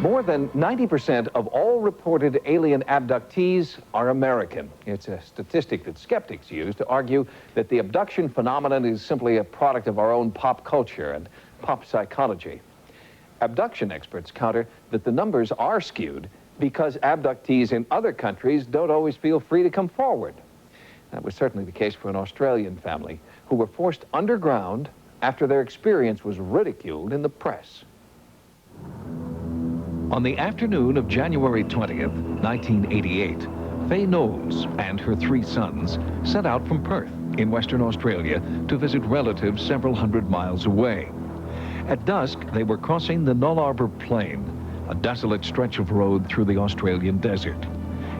More than 90% of all reported alien abductees are American. It's a statistic that skeptics use to argue that the abduction phenomenon is simply a product of our own pop culture and pop psychology. Abduction experts counter that the numbers are skewed because abductees in other countries don't always feel free to come forward. That was certainly the case for an Australian family who were forced underground after their experience was ridiculed in the press. On the afternoon of January 20th, 1988, Faye Knowles and her 3 sons set out from Perth in Western Australia to visit relatives several hundred miles away. At dusk, they were crossing the Nullarbor Plain, a desolate stretch of road through the Australian desert.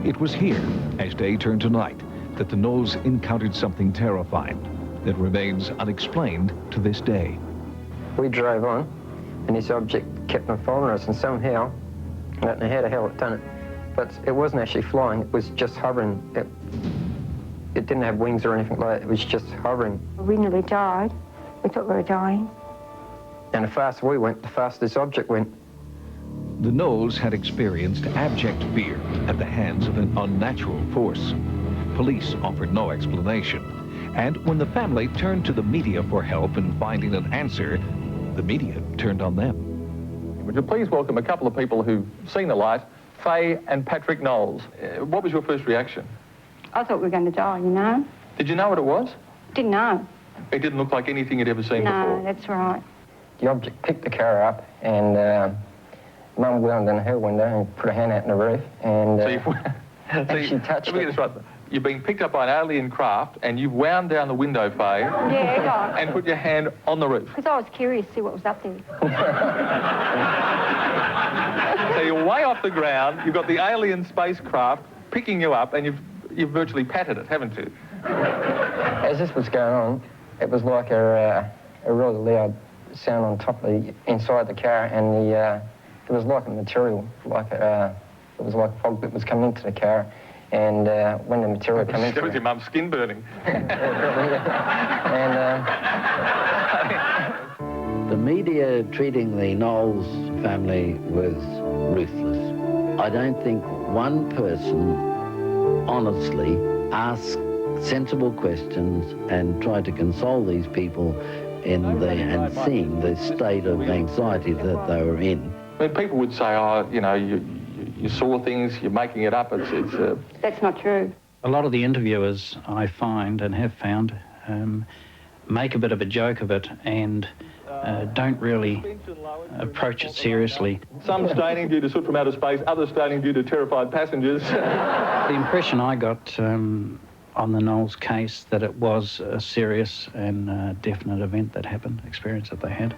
It was here, as day turned to night, that the Knowles encountered something terrifying that remains unexplained to this day. We drove on, and this object kept on following us, and somehow, I don't know how the hell it done it, but it wasn't actually flying, it was just hovering. It didn't have wings or anything like that, it was just hovering. We nearly died. We thought we were dying. And the faster we went, the faster this object went. The Knowles had experienced abject fear at the hands of an unnatural force. Police offered no explanation. And when the family turned to the media for help in finding an answer, the media turned on them. Would you please welcome a couple of people who've seen the light, Faye and Patrick Knowles. What was your first reaction? I thought we were going to die, you know. Did you know what it was? Didn't know. It didn't look like anything you'd ever seen before. No, that's right. The object picked the car up, and Mum wound down her window and put her hand out in the roof, and she touched let me get this right. You've been picked up by an alien craft, and you've wound down the window, Faye, and put your hand on the roof. Because I was curious to see what was up there. So you're way off the ground, you've got the alien spacecraft picking you up, and you've virtually patted it, haven't you? As this was going on, it was like a really loud sound on top of inside the car, and it was like a material, it was like fog that was coming into the car, and when the material came into that was your mum's skin burning. The media treating the Knowles family was ruthless. I don't think one person honestly asked sensible questions and tried to console these people and seeing the state of anxiety that they were in. I mean, people would say, oh, you know, you saw things, you're making it up. That's not true. A lot of the interviewers, I find and have found, make a bit of a joke of it and don't really approach it seriously. Some staining due to soot from outer space, others staining due to terrified passengers. The impression I got on the Knowles case that it was a serious and definite event that happened, experience that they had.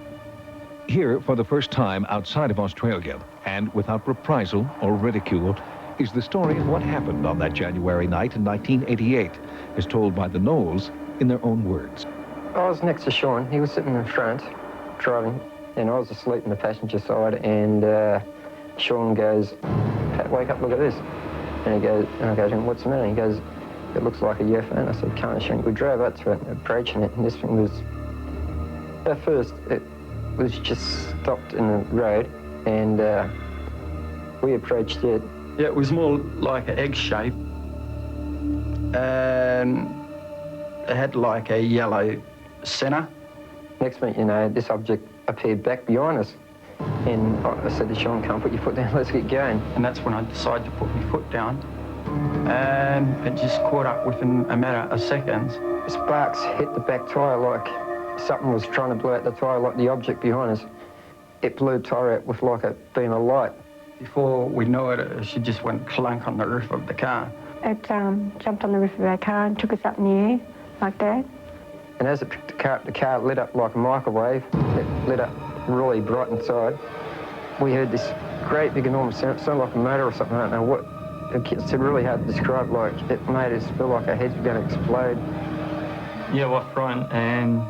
Here, for the first time outside of Australia, and without reprisal or ridicule, is the story of what happened on that January night in 1988, as told by the Knowles in their own words. I was next to Sean. He was sitting in front, driving, and I was asleep in the passenger side, and Sean goes, "Pat, wake up, look at this." And he goes, and I go to him, "What's the matter?" He goes, "It looks like a UFO." And I said, "Can't shrink." We drove up to it, approaching it, and this thing was, at first, it was just stopped in the road, and we approached it. Yeah, it was more like an egg shape, and it had like a yellow centre. Next minute, you know, this object appeared back behind us, and I said to Sean, "Come, put your foot down, let's get going." And that's when I decided to put my foot down, and it just caught up within a matter of seconds. Sparks hit the back tyre like something was trying to blow out the tyre, like the object behind us. It blew the tyre out with like a beam of light. Before we knew it, she just went clunk on the roof of the car. It jumped on the roof of our car and took us up in the air, like that. And as it picked the car lit up like a microwave. It lit up really bright inside. We heard this great big enormous sound, sounded like a motor or something, I don't know what. It's really hard to describe, like it made us feel like our heads were going to explode. Yeah, we're front and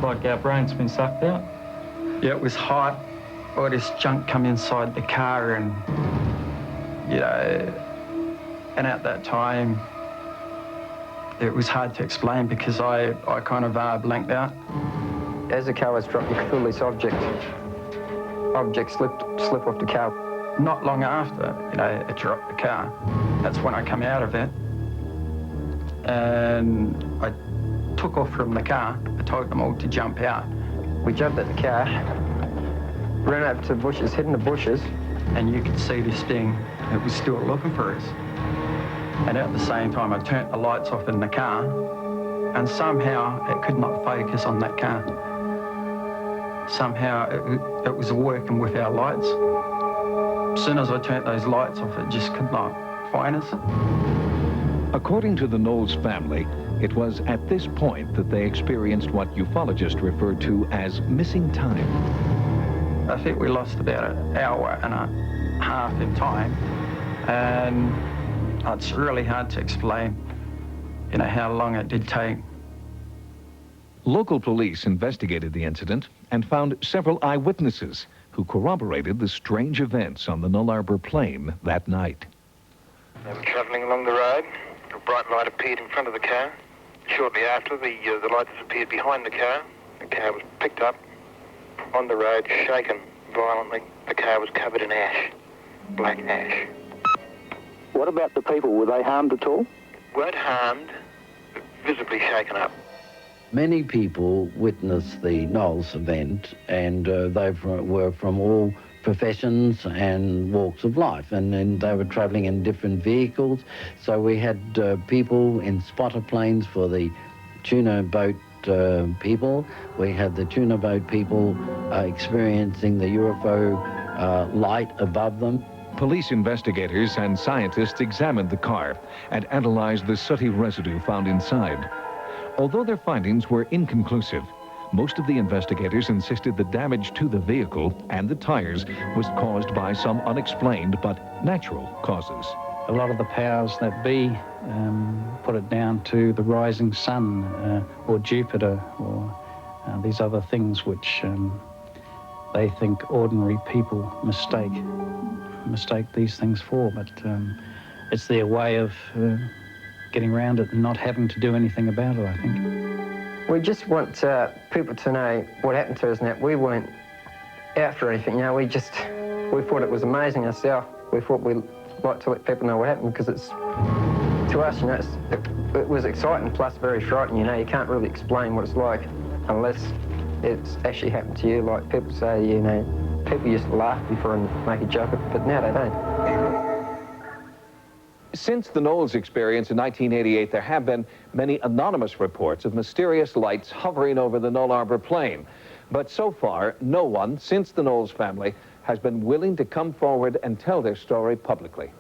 like our brain's been sucked out. Yeah, it was hot. All this junk come inside the car, and you know, and at that time it was hard to explain because I kind of blanked out. As the car was dropped, you could feel this object object slip off the car. Not long after, it dropped the car. That's when I come out of it. And I took off from the car. I told them all to jump out. We jumped at the car, ran up to the bushes, hid in the bushes. And you could see this thing, it was still looking for us. And at the same time, I turned the lights off in the car, and somehow it could not focus on that car. Somehow it was working with our lights. As soon as I turned those lights off, it just could not find us. According to the Knowles family, it was at this point that they experienced what ufologists refer to as missing time. I think we lost about an hour and a half in time, and it's really hard to explain, how long it did take. Local police investigated the incident and found several eyewitnesses who corroborated the strange events on the Null Arbor Plain that night. They were travelling along the road. A bright light appeared in front of the car. Shortly after, the light disappeared behind the car. The car was picked up on the road, shaken violently. The car was covered in ash, black ash. What about the people? Were they harmed at all? Weren't harmed, but visibly shaken up. Many people witnessed the Knowles event, and they were from all professions and walks of life, and then they were travelling in different vehicles. So we had people in spotter planes for the tuna boat people. We had the tuna boat people experiencing the UFO light above them. Police investigators and scientists examined the car and analyzed the sooty residue found inside. Although their findings were inconclusive, most of the investigators insisted the damage to the vehicle and the tires was caused by some unexplained but natural causes. A lot of the powers that be put it down to the rising sun or Jupiter or these other things which they think ordinary people mistake these things for, but it's their way of getting around it and not having to do anything about it, I think. We just want people to know what happened to us and that we weren't after anything, we thought it was amazing ourselves. We thought we'd like to let people know what happened because it's, to us, it was exciting plus very frightening, you can't really explain what it's like unless it's actually happened to you. Like people say, people used to laugh before and make a joke of it, but now they don't. Since the Knowles experience in 1988, there have been many anonymous reports of mysterious lights hovering over the Null Arbor Plain. But so far, no one since the Knowles family has been willing to come forward and tell their story publicly.